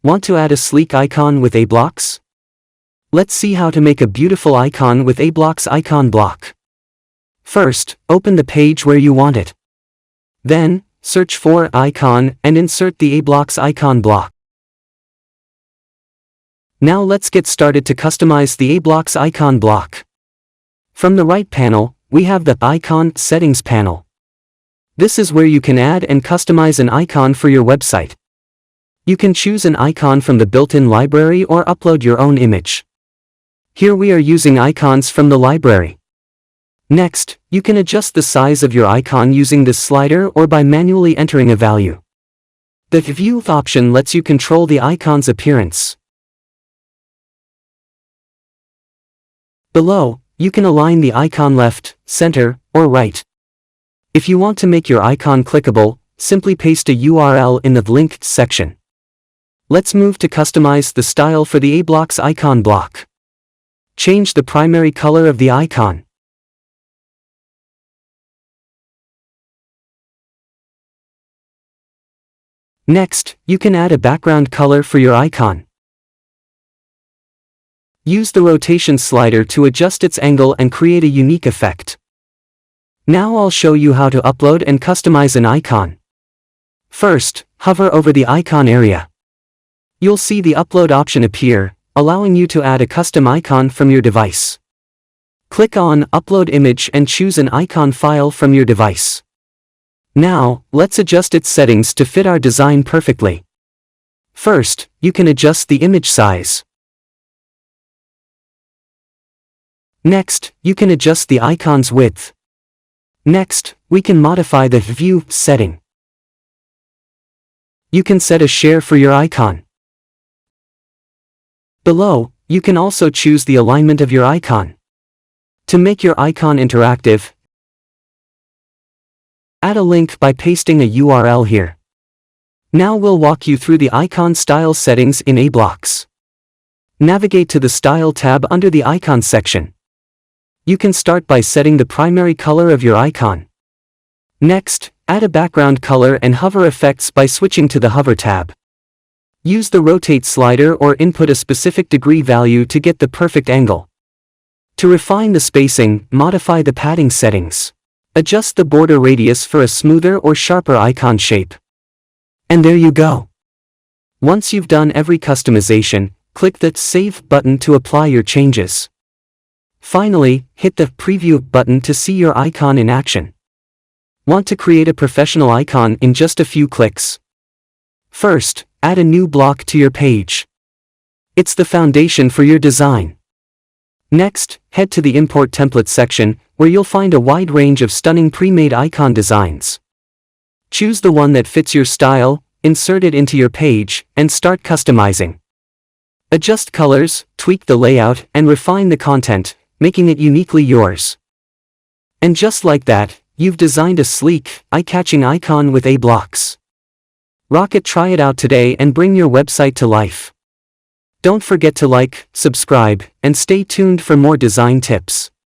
Want to add a sleek icon with aBlocks? Let's see how to make a beautiful icon with aBlocks icon block. First, open the page where you want it. Then, search for icon and insert the aBlocks icon block. Now let's get started to customize the aBlocks icon block. From the right panel, we have the Icon Settings panel. This is where you can add and customize an icon for your website. You can choose an icon from the built-in library or upload your own image. Here we are using icons from the library. Next, you can adjust the size of your icon using this slider or by manually entering a value. The View option lets you control the icon's appearance. Below, you can align the icon left, center, or right. If you want to make your icon clickable, simply paste a URL in the linked section. Let's move to customize the style for the aBlocks icon block. Change the primary color of the icon. Next, you can add a background color for your icon. Use the rotation slider to adjust its angle and create a unique effect. Now I'll show you how to upload and customize an icon. First, hover over the icon area. You'll see the upload option appear, allowing you to add a custom icon from your device. Click on Upload Image and choose an icon file from your device. Now, let's adjust its settings to fit our design perfectly. First, you can adjust the image size. Next, you can adjust the icon's width. Next, we can modify the View setting. You can set a share for your icon. Below, you can also choose the alignment of your icon. To make your icon interactive, add a link by pasting a URL here. Now we'll walk you through the icon style settings in aBlocks. Navigate to the Style tab under the Icon section. You can start by setting the primary color of your icon. Next, add a background color and hover effects by switching to the Hover tab. Use the Rotate slider or input a specific degree value to get the perfect angle. To refine the spacing, modify the padding settings. Adjust the border radius for a smoother or sharper icon shape. And there you go. Once you've done every customization, click the Save button to apply your changes. Finally, hit the Preview button to see your icon in action. Want to create a professional icon in just a few clicks? First, add a new block to your page. It's the foundation for your design. Next, head to the Import Template section, where you'll find a wide range of stunning pre-made icon designs. Choose the one that fits your style, insert it into your page, and start customizing. Adjust colors, tweak the layout, and refine the content, making it uniquely yours. And just like that, you've designed a sleek, eye-catching icon with aBlocks. Rock it! Try it out today and bring your website to life. Don't forget to like, subscribe, and stay tuned for more design tips.